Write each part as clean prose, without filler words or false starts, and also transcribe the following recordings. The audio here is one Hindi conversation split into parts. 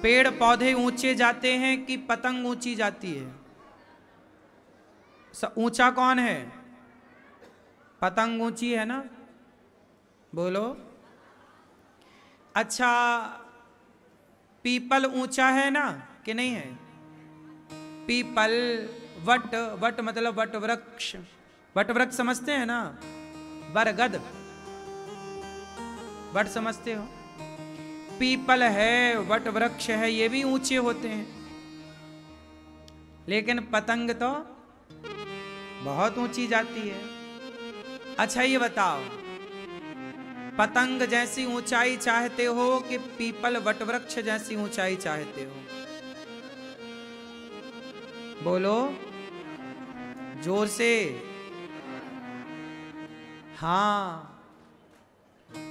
पेड़ पौधे ऊंचे जाते हैं कि पतंग ऊंची जाती है? ऊंचा कौन है? पतंग ऊंची है ना, बोलो। अच्छा, पीपल ऊंचा है ना कि नहीं है? पीपल, वट, वट मतलब वट वृक्ष, वट वृक्ष समझते हैं ना? बरगद, वट समझते हो? पीपल है, वट वृक्ष है, ये भी ऊंचे होते हैं। लेकिन पतंग तो बहुत ऊंची जाती है। अच्छा ये बताओ, पतंग जैसी ऊंचाई चाहते हो कि पीपल वटवृक्ष जैसी ऊंचाई चाहते हो? बोलो जोर से। हाँ,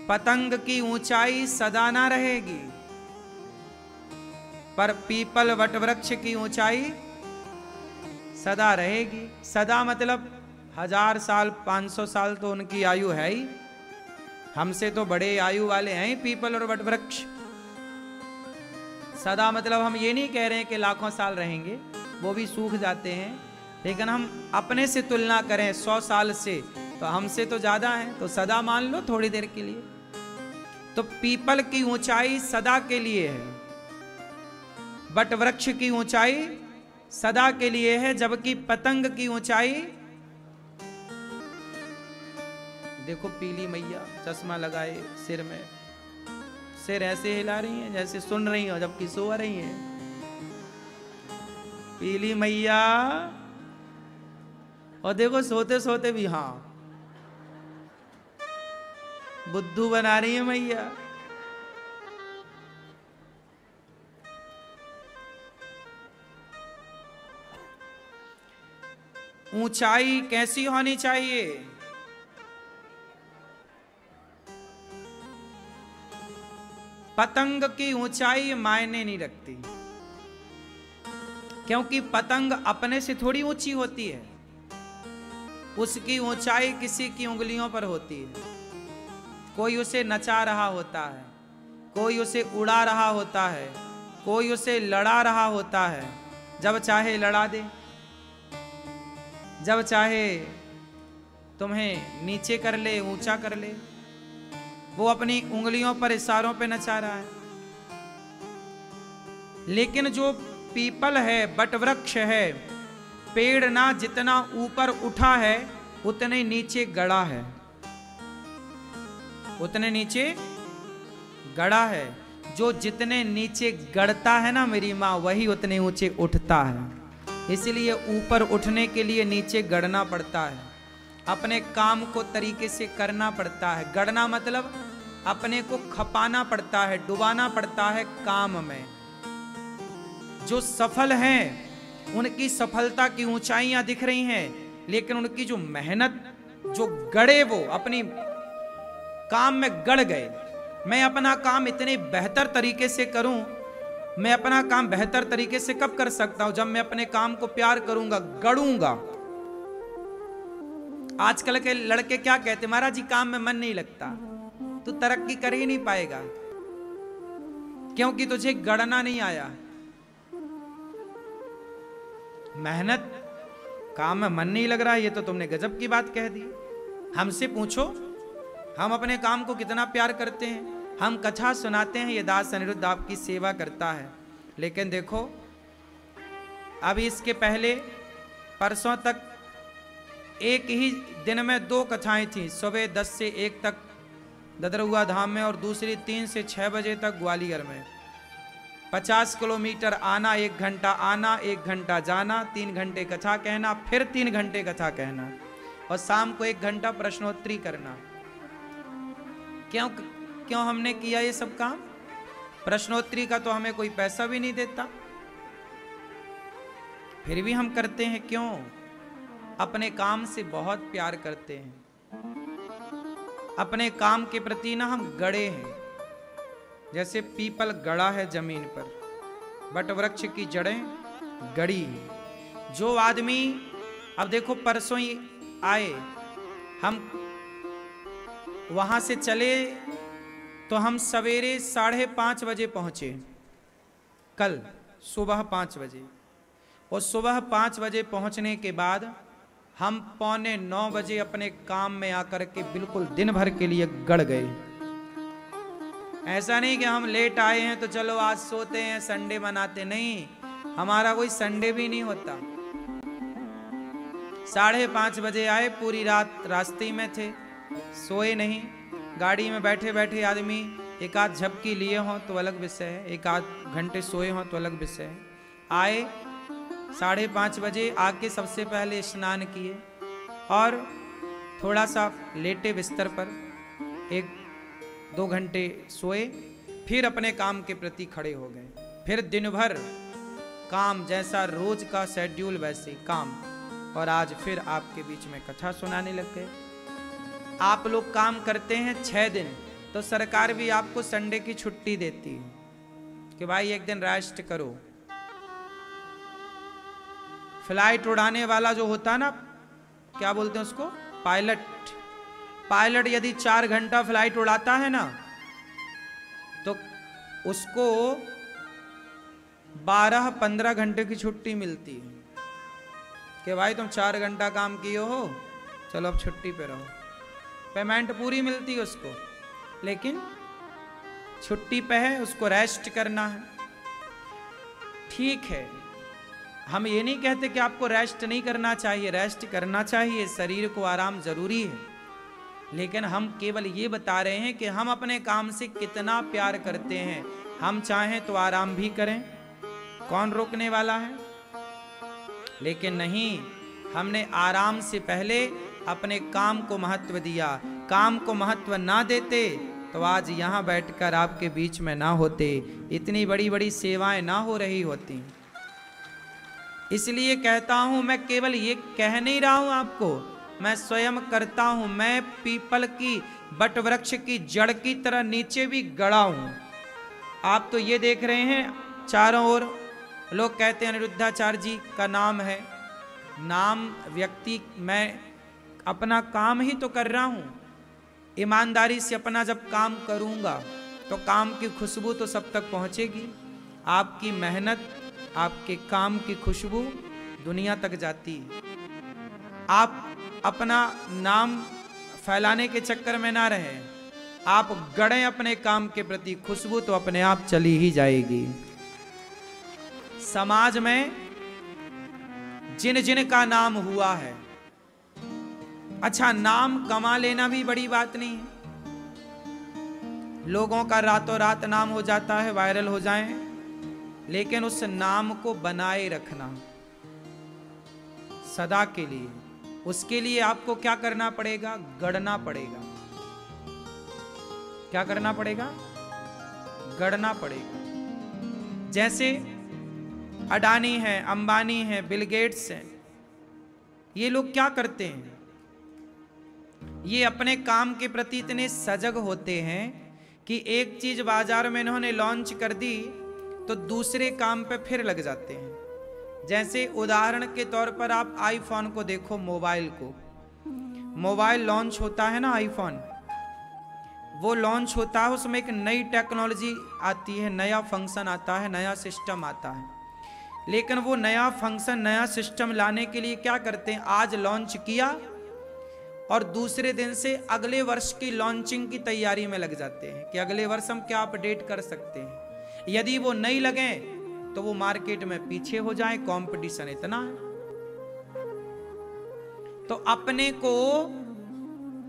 पतंग की ऊंचाई सदा ना रहेगी, पर पीपल वटवृक्ष की ऊंचाई सदा रहेगी। सदा मतलब 1000 साल, 500 साल तो उनकी आयु है ही। हमसे तो बड़े आयु वाले हैं पीपल और वटवृक्ष। सदा मतलब हम ये नहीं कह रहे हैं कि लाखों साल रहेंगे, वो भी सूख जाते हैं। लेकिन हम अपने से तुलना करें 100 साल से, तो हमसे तो ज्यादा है, तो सदा मान लो थोड़ी देर के लिए। तो पीपल की ऊंचाई सदा के लिए है, वटवृक्ष की ऊंचाई सदा के लिए है, जबकि पतंग की ऊंचाई, देखो पीली मैया चश्मा लगाए सिर में, सिर ऐसे हिला रही हैं जैसे सुन रही हो जबकि सो रही हैं। पीली मैया, और देखो सोते सोते भी हाँ बुद्धू बना रही है मैया। ऊंचाई कैसी होनी चाहिए? पतंग की ऊंचाई मायने नहीं रखती, क्योंकि पतंग अपने से थोड़ी ऊंची होती है, उसकी ऊंचाई किसी की उंगलियों पर होती है। कोई उसे नचा रहा होता है, कोई उसे उड़ा रहा होता है, कोई उसे लड़ा रहा होता है। जब चाहे लड़ा दे, जब चाहे तुम्हें नीचे कर ले, ऊंचा कर ले, वो अपनी उंगलियों पर इशारों पे नचा रहा है। लेकिन जो पीपल है, वटवृक्ष है, पेड़ ना जितना ऊपर उठा है उतने नीचे गड़ा है, उतने नीचे गड़ा है। जो जितने नीचे गड़ता है ना मेरी माँ, वही उतने ऊंचे उठता है। इसलिए ऊपर उठने के लिए नीचे गड़ना पड़ता है, अपने काम को तरीके से करना पड़ता है। गड़ना मतलब अपने को खपाना पड़ता है, डुबाना पड़ता है काम में। जो सफल हैं उनकी सफलता की ऊंचाइयां दिख रही हैं, लेकिन उनकी जो मेहनत, जो गड़े, वो अपनी काम में गड़ गए। मैं अपना काम इतने बेहतर तरीके से करूं, मैं अपना काम बेहतर तरीके से कब कर सकता हूं? जब मैं अपने काम को प्यार करूंगा, गड़ूंगा। आजकल के लड़के क्या कहते, महाराज जी काम में मन नहीं लगता, तू तरक्की कर ही नहीं पाएगा, क्योंकि तुझे गड़ना नहीं आया। मेहनत, काम में मन नहीं लग रहा, ये तो तुमने गजब की बात कह दी। हमसे पूछो हम अपने काम को कितना प्यार करते हैं। हम कथा सुनाते हैं, ये दास अनिरुद्ध आपकी सेवा करता है, लेकिन देखो अभी इसके पहले परसों तक एक ही दिन में 2 कथाएं थी, सुबह 10 से 1 तक ददरुआ धाम में और दूसरी 3 से 6 बजे तक ग्वालियर में। 50 किलोमीटर आना, 1 घंटा आना, 1 घंटा जाना, 3 घंटे कथा कहना, फिर 3 घंटे कथा कहना, और शाम को 1 घंटा प्रश्नोत्तरी करना। क्यों हमने किया ये सब काम? प्रश्नोत्तरी का तो हमें कोई पैसा भी नहीं देता, फिर भी हम करते हैं। क्यों? अपने काम से बहुत प्यार करते हैं, अपने काम के प्रति ना हम गड़े हैं। जैसे पीपल गड़ा है जमीन पर, वटवृक्ष की जड़ें गड़ी। जो आदमी, अब देखो परसों ही आए हम, वहां से चले तो हम सवेरे 5:30 बजे पहुंचे। कल सुबह 5 बजे, और सुबह 5 बजे पहुंचने के बाद हम 8:45 अपने काम में आकर के बिल्कुल दिन भर के लिए गड़ गए। ऐसा नहीं कि हम लेट आए हैं तो चलो आज सोते हैं, संडे मनाते, नहीं, हमारा कोई संडे भी नहीं होता। 5:30 बजे आए, पूरी रात रास्ते में थे, सोए नहीं। गाड़ी में बैठे बैठे आदमी एक आध झपकी लिए हों तो अलग विषय है, एक आध घंटे सोए हों तो अलग विषय है। आए 5:30 बजे, आके सबसे पहले स्नान किए और थोड़ा सा लेटे बिस्तर पर, 1-2 घंटे सोए, फिर अपने काम के प्रति खड़े हो गए। फिर दिन भर काम, जैसा रोज का शेड्यूल वैसे काम, और आज फिर आपके बीच में कथा सुनाने लग गए। आप लोग काम करते हैं 6 दिन, तो सरकार भी आपको संडे की छुट्टी देती है कि भाई एक दिन रेस्ट करो। फ्लाइट उड़ाने वाला जो होता है ना, क्या बोलते हैं उसको, पायलट यदि 4 घंटा फ्लाइट उड़ाता है ना, तो उसको 12-15 घंटे की छुट्टी मिलती है कि भाई तुम 4 घंटा काम किए हो, चलो अब छुट्टी पे रहो। पेमेंट पूरी मिलती है उसको, लेकिन छुट्टी पे है, उसको रेस्ट करना है। ठीक है, हम ये नहीं कहते कि आपको रेस्ट नहीं करना चाहिए, रेस्ट करना चाहिए, शरीर को आराम जरूरी है, लेकिन हम केवल ये बता रहे हैं कि हम अपने काम से कितना प्यार करते हैं। हम चाहें तो आराम भी करें, कौन रोकने वाला है, लेकिन नहीं, हमने आराम से पहले अपने काम को महत्व दिया। काम को महत्व ना देते तो आज यहाँ बैठकर आपके बीच में ना होते, इतनी बड़ी बड़ी सेवाएं ना हो रही होती। इसलिए कहता हूं, मैं केवल ये कह नहीं रहा हूं आपको, मैं स्वयं करता हूं। मैं पीपल की, बट वृक्ष की जड़ की तरह नीचे भी गड़ा हूं। आप तो ये देख रहे हैं चारों ओर लोग कहते हैं अनिरुद्धाचार्य जी का नाम है, नाम व्यक्ति, मैं अपना काम ही तो कर रहा हूं। ईमानदारी से अपना जब काम करूंगा तो काम की खुशबू तो सब तक पहुंचेगी। आपकी मेहनत, आपके काम की खुशबू दुनिया तक जाती है। आप अपना नाम फैलाने के चक्कर में ना रहें, आप गड़े अपने काम के प्रति, खुशबू तो अपने आप चली ही जाएगी। समाज में जिन जिन का नाम हुआ है, अच्छा, नाम कमा लेना भी बड़ी बात नहीं है। लोगों का रातों रात नाम हो जाता है, वायरल हो जाएं, लेकिन उस नाम को बनाए रखना सदा के लिए, उसके लिए आपको क्या करना पड़ेगा, गढ़ना पड़ेगा। क्या करना पड़ेगा, गढ़ना पड़ेगा। जैसे अडानी है, अंबानी है, बिल गेट्स है, ये लोग क्या करते हैं, ये अपने काम के प्रति इतने सजग होते हैं कि एक चीज बाजार में इन्होंने लॉन्च कर दी तो दूसरे काम पे फिर लग जाते हैं। जैसे उदाहरण के तौर पर आप आईफोन को देखो, मोबाइल को, मोबाइल लॉन्च होता है ना, आईफोन वो लॉन्च होता है, उसमें एक नई टेक्नोलॉजी आती है, नया फंक्शन आता है, नया सिस्टम आता है। लेकिन वो नया फंक्शन, नया सिस्टम लाने के लिए क्या करते हैं, आज लॉन्च किया और दूसरे दिन से अगले वर्ष की लॉन्चिंग की तैयारी में लग जाते हैं कि अगले वर्ष हम क्या अपडेट कर सकते हैं। यदि वो नहीं लगे तो वो मार्केट में पीछे हो जाए, कंपटीशन इतना है। तो अपने को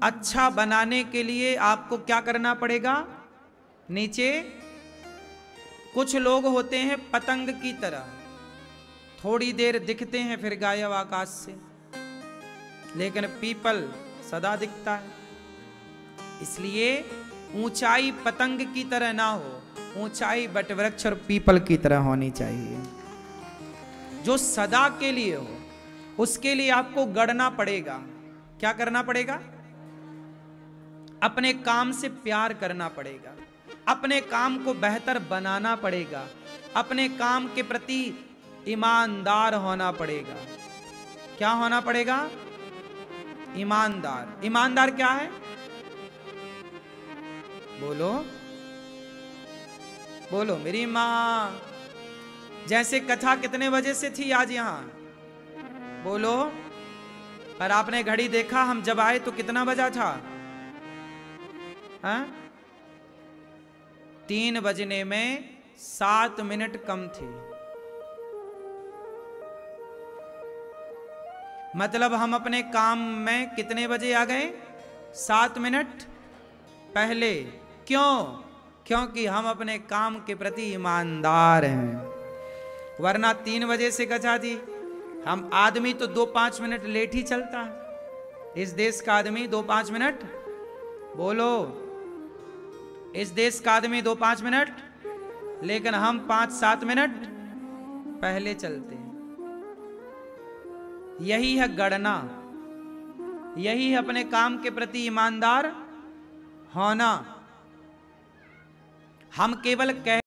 अच्छा बनाने के लिए आपको क्या करना पड़ेगा, नीचे कुछ लोग होते हैं पतंग की तरह, थोड़ी देर दिखते हैं फिर गायब आकाश से, लेकिन पीपल सदा दिखता है। इसलिए ऊंचाई पतंग की तरह ना हो, ऊंचाई बटवृक्ष और पीपल की तरह होनी चाहिए, जो सदा के लिए हो। उसके लिए आपको गढ़ना पड़ेगा। क्या करना पड़ेगा, अपने काम से प्यार करना पड़ेगा, अपने काम को बेहतर बनाना पड़ेगा, अपने काम के प्रति ईमानदार होना पड़ेगा। क्या होना पड़ेगा, ईमानदार। ईमानदार क्या है, बोलो बोलो, मेरी माँ जैसे कथा कितने बजे से थी आज यहां बोलो? पर आपने घड़ी देखा हम जब आए तो कितना बजा था? 3 बजने में 7 मिनट कम थे। मतलब हम अपने काम में कितने बजे आ गए? 7 मिनट पहले। क्यों? क्योंकि हम अपने काम के प्रति ईमानदार हैं। वरना 3 बजे से कथा थी। हम आदमी तो 2-5 मिनट लेट ही चलता है। इस देश का आदमी 2-5 मिनट, बोलो, इस देश का आदमी 2-5 मिनट, लेकिन हम 5-7 मिनट पहले चलते हैं। यही है गणना, यही है अपने काम के प्रति ईमानदार होना। हम केवल कह